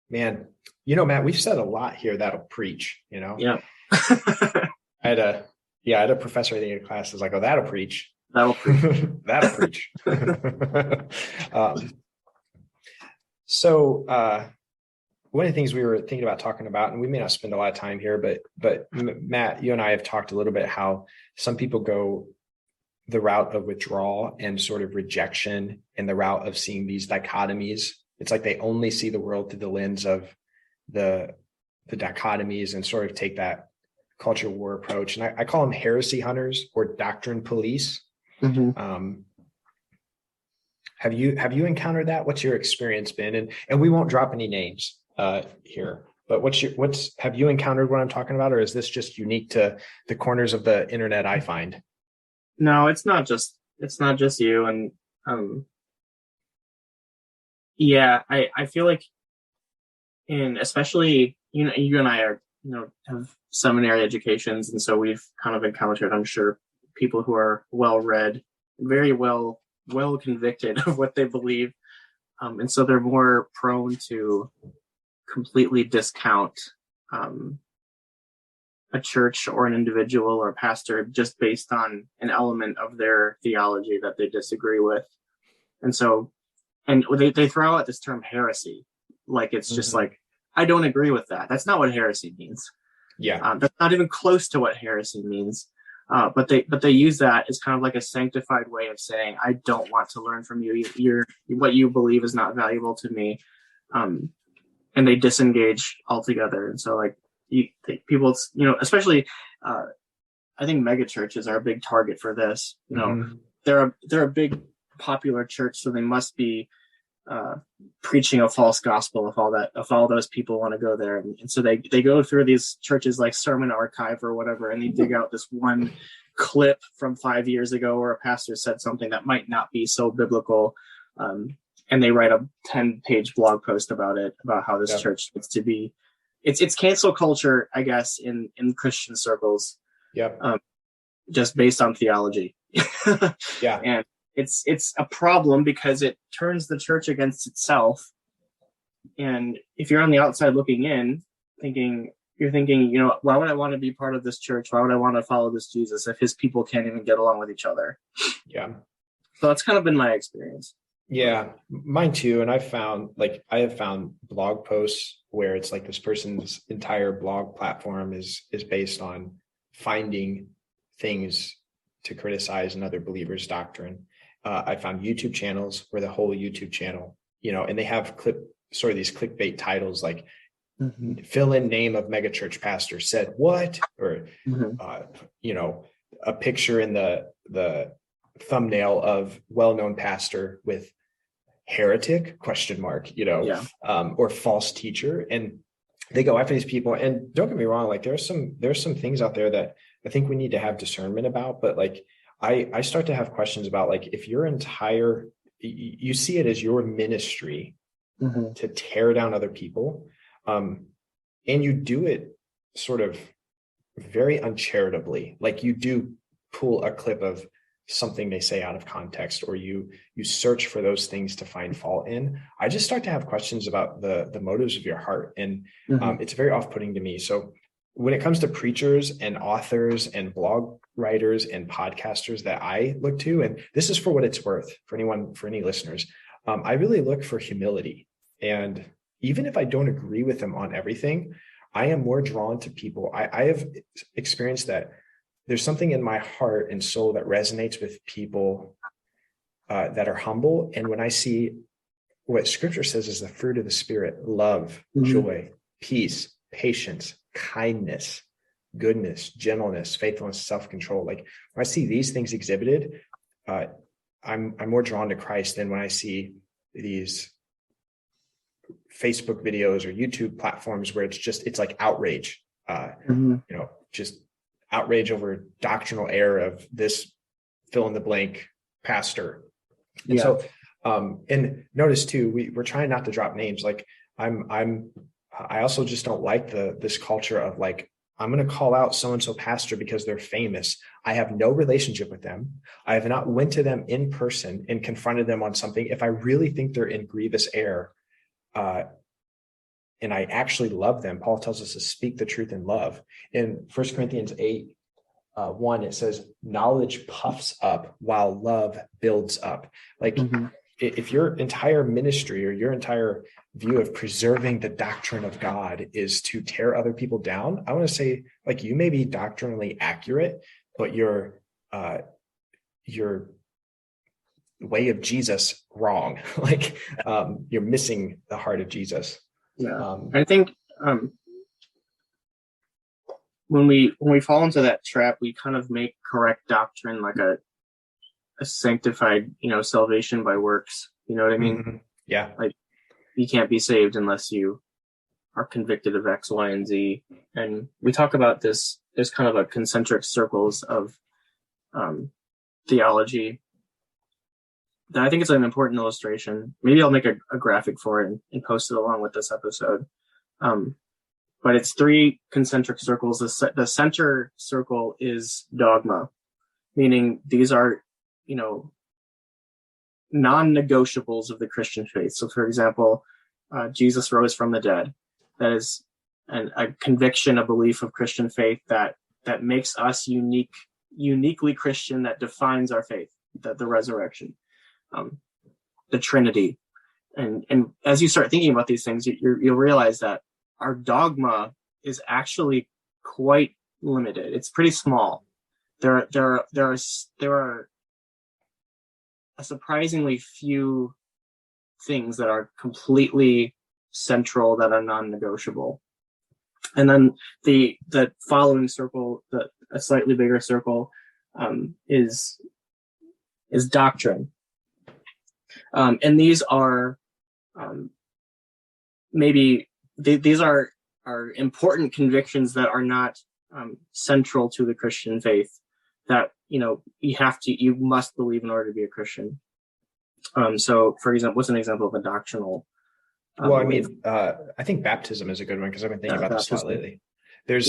Man, you know, Matt, we've said a lot here that'll preach, you know? Yeah. I had a professor I think in class was like, oh, that'll preach. That'll preach. That'll preach. So one of the things we were thinking about talking about, and we may not spend a lot of time here, but Matt, you and I have talked a little bit how some people go the route of withdrawal and sort of rejection and the route of seeing these dichotomies. It's like they only see the world through the lens of the dichotomies and sort of take that culture war approach. And I call them heresy hunters or doctrine police. Mm-hmm. Have you encountered that? What's your experience been? And we won't drop any names here, but have you encountered what I'm talking about, or is this just unique to the corners of the internet I find? No, it's not just you. And I feel like especially, you and I are, have seminary educations. And so we've kind of encountered, I'm sure, people who are well-read, very well convicted of what they believe. And so they're more prone to completely discount a church or an individual or a pastor just based on an element of their theology that they disagree with. And so, and they throw out this term heresy, like it's just like, I don't agree with that. That's not what heresy means. Yeah. That's not even close to what heresy means. But they use that as kind of like a sanctified way of saying, I don't want to learn from you. What you believe is not valuable to me. And they disengage altogether. And so like people, especially, I think mega churches are a big target for this. They're a big popular church, so they must be preaching a false gospel if all those people want to go there. And so they go through these churches like Sermon Archive or whatever, and they dig out this one clip from 5 years ago where a pastor said something that might not be so biblical. And they write a 10-page blog post about it, about how this church needs to be. It's cancel culture, I guess, in Christian circles. Just based on theology. And it's a problem because it turns the church against itself. And if you're on the outside looking in, you're thinking, why would I want to be part of this church? Why would I want to follow this Jesus if his people can't even get along with each other? Yeah. So that's kind of been my experience. Yeah, mine too. And I have found blog posts where it's like this person's entire blog platform is based on finding things to criticize another believer's doctrine. I found YouTube channels where the whole YouTube channel, and they have these clickbait titles like fill in name of megachurch pastor said what, or, a picture in the thumbnail of well-known pastor with heretic ? Or false teacher. And they go after these people. And don't get me wrong, like there's some things out there that I think we need to have discernment about, but like, I start to have questions about like, if your entire, you see it as your ministry to tear down other people, and you do it sort of very uncharitably, like you do pull a clip of something they say out of context, or you search for those things to find fault in. I just start to have questions about the motives of your heart. And it's very off-putting to me. So when it comes to preachers and authors and blog writers and podcasters that I look to, and this is for what it's worth for any listeners, I really look for humility. And even if I don't agree with them on everything, I am more drawn to people. I have experienced that there's something in my heart and soul that resonates with people that are humble. And when I see what scripture says is the fruit of the spirit, love, joy, peace, patience, kindness, goodness, gentleness, faithfulness, self-control. Like when I see these things exhibited, I'm more drawn to Christ than when I see these Facebook videos or YouTube platforms where it's like outrage, just outrage over doctrinal error of this fill in the blank pastor. And so, and notice too, we're trying not to drop names. Like I'm I also just don't like this culture of like, I'm going to call out so-and-so pastor because they're famous. I have no relationship with them. I have not went to them in person and confronted them on something. If I really think they're in grievous error, and I actually love them, Paul tells us to speak the truth in love. In 1 Corinthians 8:1, it says, knowledge puffs up while love builds up. Like, if your entire ministry or your entire view of preserving the doctrine of God is to tear other people down, I want to say, like, you may be doctrinally accurate, but your way of Jesus wrong. Like, you're missing the heart of Jesus. Yeah, I think when we fall into that trap, we kind of make correct doctrine like a sanctified, salvation by works. You know what I mean? Mm-hmm. Yeah. Like, you can't be saved unless you are convicted of X, Y, and Z. And we talk about this. There's kind of a concentric circles of theology that I think it's an important illustration. Maybe I'll make a graphic for it and post it along with this episode. But it's 3 concentric circles. The center circle is dogma, meaning these are, non-negotiables of the Christian faith. So, for example, Jesus rose from the dead. That is a conviction, a belief of Christian faith that makes us uniquely Christian, that defines our faith, the resurrection, the Trinity. And as you start thinking about these things, you'll realize that our dogma is actually quite limited. It's pretty small. There are a surprisingly few things that are completely central, that are non-negotiable. And then the following circle, a slightly bigger circle, is doctrine. And these are these are important convictions that are not central to the Christian faith, that you must believe in order to be a Christian. So, for example, what's an example of a doctrinal? I think baptism is a good one, because I've been thinking about this a lot lately. There's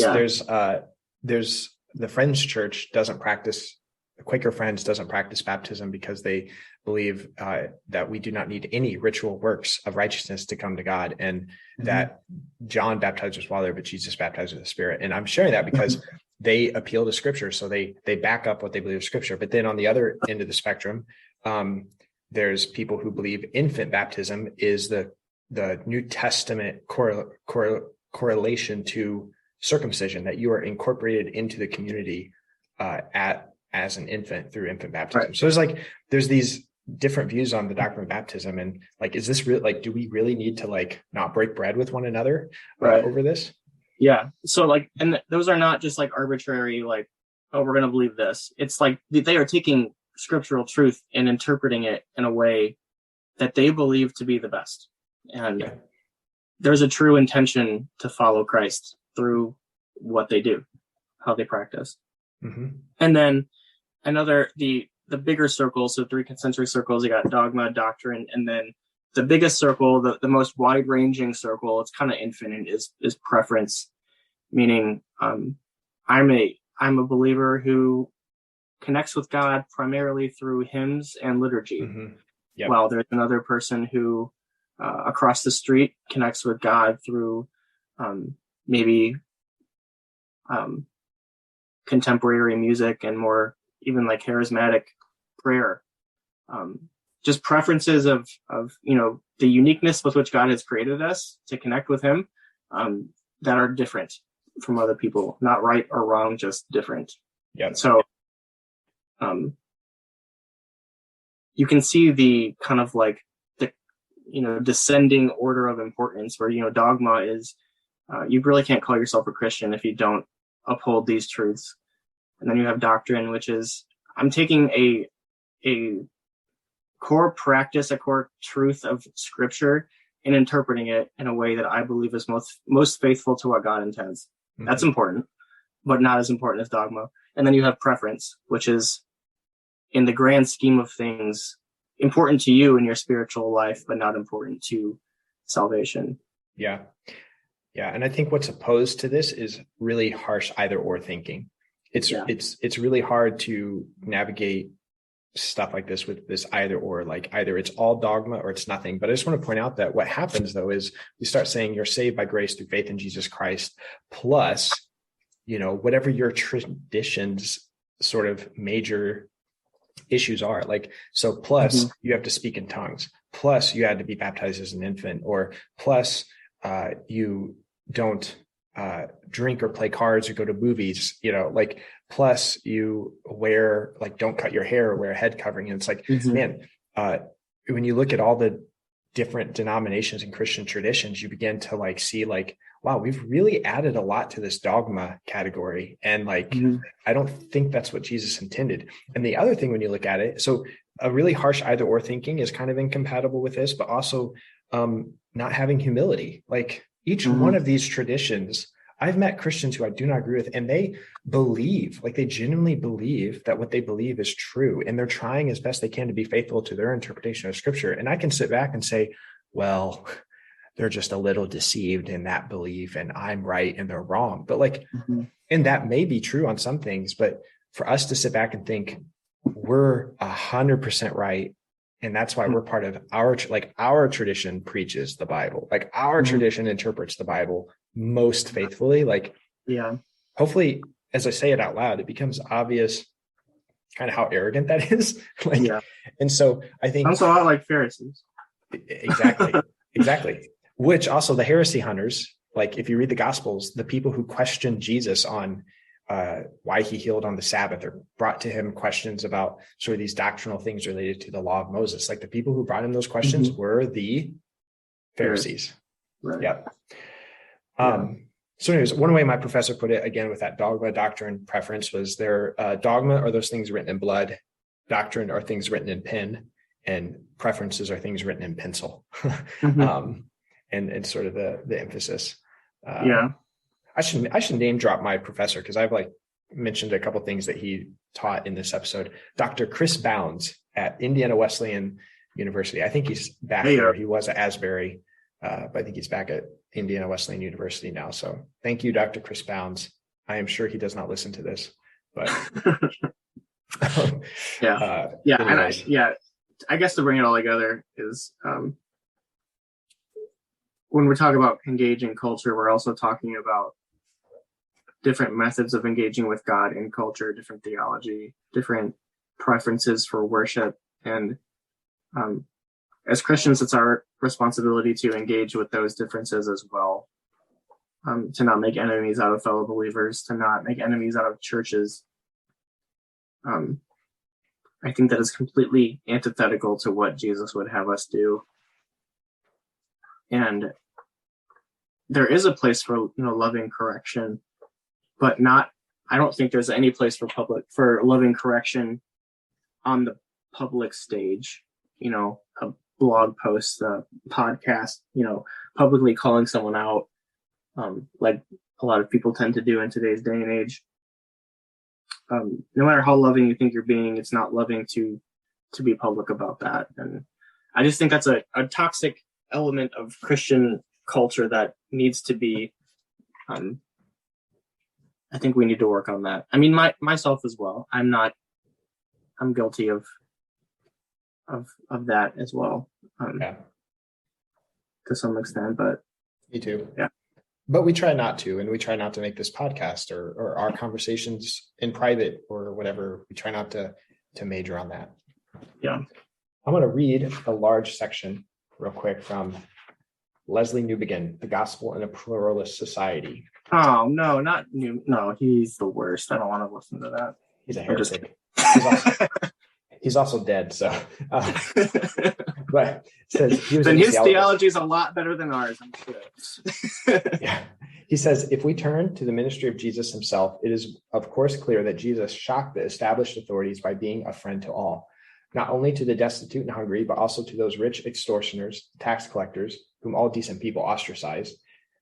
the Friends Church doesn't practice. The Quaker Friends doesn't practice baptism because they believe that we do not need any ritual works of righteousness to come to God, and that John baptized with water, but Jesus baptized with the Spirit. And I'm sharing that because they appeal to Scripture, so they back up what they believe is Scripture. But then on the other end of the spectrum, there's people who believe infant baptism is the New Testament correlation to circumcision, that you are incorporated into the community as an infant through infant baptism. Right. So there's these different views on the doctrine of baptism, and is this real? Do we really need to not break bread with one another over this? Yeah. So and those are not just arbitrary, we're going to believe this. It's they are taking scriptural truth and interpreting it in a way that they believe to be the best. And there's a true intention to follow Christ through what they do, how they practice. Mm-hmm. And then the bigger circles, so 3 concentric circles, you got dogma, doctrine, and then the biggest circle, the most wide-ranging circle, it's kind of infinite, is preference, meaning I'm a believer who connects with God primarily through hymns and liturgy. Mm-hmm. Yep. While there's another person who across the street connects with God through maybe contemporary music and more even charismatic prayer. Just preferences of the uniqueness with which God has created us to connect with him, that are different from other people, not right or wrong, just different. Yeah. So you can see the kind of descending order of importance, where dogma is you really can't call yourself a Christian if you don't uphold these truths. And then you have doctrine, which is I'm taking a core practice, a core truth of Scripture, and interpreting it in a way that I believe is most faithful to what God intends. Mm-hmm. That's important, but not as important as dogma. And then you have preference, which is, in the grand scheme of things, important to you in your spiritual life, but not important to salvation. Yeah. Yeah. And I think what's opposed to this is really harsh either or thinking. It's really hard to navigate stuff like this with this either or, like either it's all dogma or it's nothing. But I just want to point out that what happens though is you start saying you're saved by grace through faith in Jesus Christ, plus, whatever your traditions sort of major issues are, like, so plus you have to speak in tongues, plus you had to be baptized as an infant, or plus you don't drink or play cards or go to movies, like, plus you wear, like, don't cut your hair or wear a head covering. And it's like, man, when you look at all the different denominations and Christian traditions, you begin to like see like, wow, we've really added a lot to this dogma category. And like, I don't think that's what Jesus intended. And the other thing, when you look at it, so a really harsh either or thinking is kind of incompatible with this, but also not having humility. Like each one of these traditions, I've met Christians who I do not agree with, and they believe, like they genuinely believe that what they believe is true. And they're trying as best they can to be faithful to their interpretation of scripture. And I can sit back and say, well, they're just a little deceived in that belief and I'm right and they're wrong. But like, and that may be true on some things, but for us to sit back and think we're 100% right, and that's why we're part of our tradition preaches the Bible, like our tradition interprets the Bible most faithfully. Like, hopefully, as I say it out loud, it becomes obvious kind of how arrogant that is. And so I think sounds a lot like Pharisees. Exactly. Which also the heresy hunters, like if you read the Gospels, the people who questioned Jesus on why he healed on the Sabbath, or brought to him questions about sort of these doctrinal things related to the law of Moses, like the people who brought him those questions were the Pharisees. Right. Yeah. So anyways, one way my professor put it, again, with that dogma, doctrine, preference, was their dogma are those things written in blood, doctrine are things written in pen, and preferences are things written in pencil. And sort of the emphasis. I should name drop my professor, because I've like mentioned a couple of things that he taught in this episode. Dr. Chris Bounds at Indiana Wesleyan University. I think he's back there. He was at Asbury, but I think he's back at Indiana Wesleyan University now. So thank you, Dr. Chris Bounds. I am sure he does not listen to this, but I guess to bring it all together is when we're talking about engaging culture, we're also talking about different methods of engaging with God in culture, different theology, different preferences for worship. And as Christians, it's our responsibility to engage with those differences as well, to not make enemies out of fellow believers, to not make enemies out of churches. I think that is completely antithetical to what Jesus would have us do. And there is a place for loving correction, but I don't think there's any place for loving correction on the public stage. A blog post, a podcast, publicly calling someone out, like a lot of people tend to do in today's day and age. No matter how loving you think you're being, it's not loving to be public about that. And I just think that's a toxic element of Christian culture that needs to be, I think we need to work on that. I mean, myself as well. I'm guilty of that as well. To some extent, but me too. Yeah. But we try not to, and we try not to make this podcast or our conversations in private or whatever. We try not to major on that. Yeah. I'm going to read a large section real quick from Leslie Newbegin, The Gospel in a Pluralist Society. Oh, no, not New. No, he's the worst. I don't want to listen to that. He's a heretic. He's also dead. So, but it says his theology is a lot better than ours, I'm sure. Yeah. He says, if we turn to the ministry of Jesus himself, it is of course clear that Jesus shocked the established authorities by being a friend to all, not only to the destitute and hungry, but also to those rich extortioners, tax collectors, whom all decent people ostracize.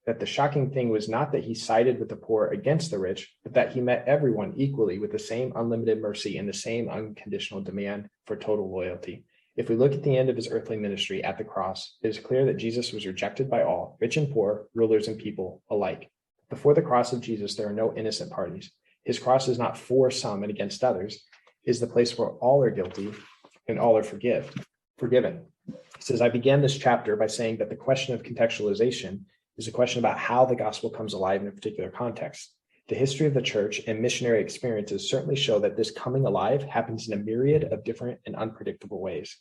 That the shocking thing was not that he sided with the poor against the rich, but that he met everyone equally with the same unlimited mercy and the same unconditional demand for total loyalty. If we look at the end of his earthly ministry at the cross, it is clear that Jesus was rejected by all, rich and poor, rulers and people alike. Before the cross of Jesus, there are no innocent parties. His cross is not for some and against others. It is the place where all are guilty and all are forgiven. He says, I began this chapter by saying that the question of contextualization is a question about how the gospel comes alive in a particular context. The history of the church and missionary experiences certainly show that this coming alive happens in a myriad of different and unpredictable ways.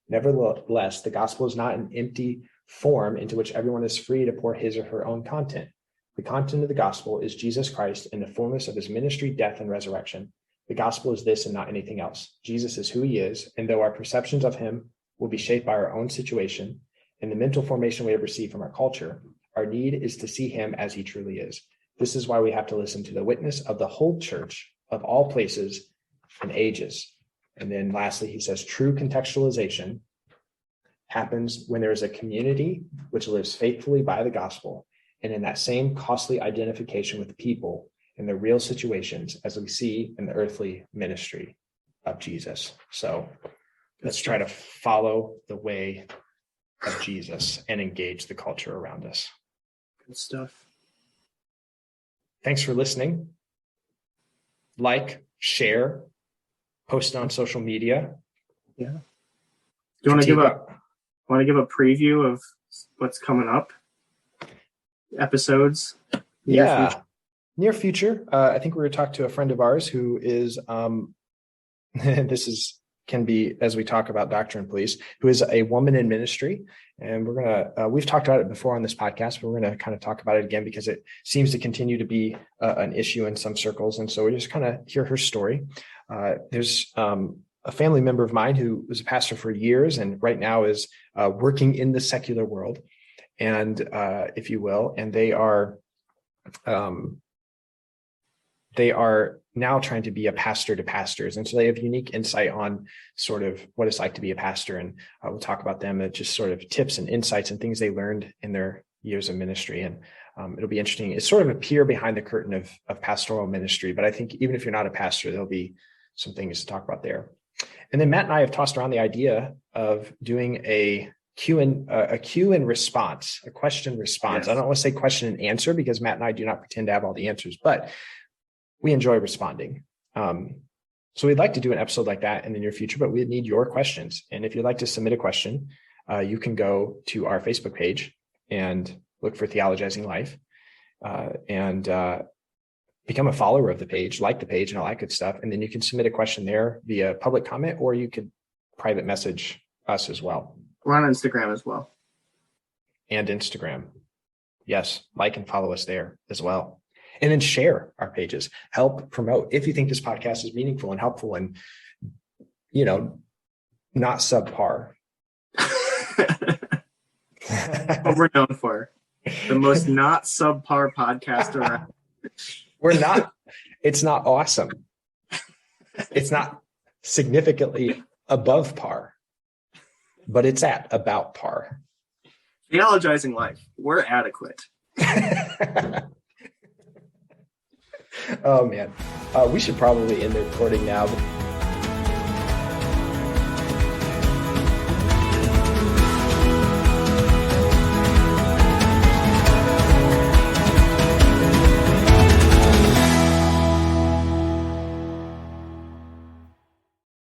Nevertheless, the gospel is not an empty form into which everyone is free to pour his or her own content. The content of the gospel is Jesus Christ in the fullness of his ministry, death, and resurrection. The gospel is this and not anything else. Jesus is who he is, and though our perceptions of him will be shaped by our own situation and the mental formation we have received from our culture, our need is to see him as he truly is. This is why we have to listen to the witness of the whole church of all places and ages. And then lastly, he says, true contextualization happens when there is a community which lives faithfully by the gospel and in that same costly identification with people in the real situations as we see in the earthly ministry of Jesus. So let's try to follow the way of Jesus and engage the culture around us. Good stuff. Thanks for listening. Like, share, post on social media. Yeah. Do you want to give a preview of what's coming up? Episodes? Near future. I think we were talking to a friend of ours who is can be, as we talk about doctrine, please, who is a woman in ministry. And we've talked about it before on this podcast, but we're going to kind of talk about it again because it seems to continue to be an issue in some circles. And so we just kind of hear her story. There's a family member of mine who was a pastor for years and right now is working in the secular world, and if you will, and they are now trying to be a pastor to pastors. And so they have unique insight on sort of what it's like to be a pastor. And we'll talk about them at just sort of tips and insights and things they learned in their years of ministry. And it'll be interesting. It's sort of a peer behind the curtain of pastoral ministry. But I think even if you're not a pastor, there'll be some things to talk about there. And then Matt and I have tossed around the idea of doing a question response. Yes. I don't want to say question and answer because Matt and I do not pretend to have all the answers, but we enjoy responding. So we'd like to do an episode like that in the near future, but we need your questions. And if you'd like to submit a question, you can go to our Facebook page and look for Theologizing Life and become a follower of the page, like the page and all that good stuff. And then you can submit a question there via public comment, or you could private message us as well. We're on Instagram as well. And Instagram. Yes, like and follow us there as well. And then share our pages, help promote. If you think this podcast is meaningful and helpful and, not subpar. What we're known for. The most not subpar podcast around. We're not. It's not awesome. It's not significantly above par, but it's at about par. Theologizing Life. We're adequate. Oh man, we should probably end the recording now.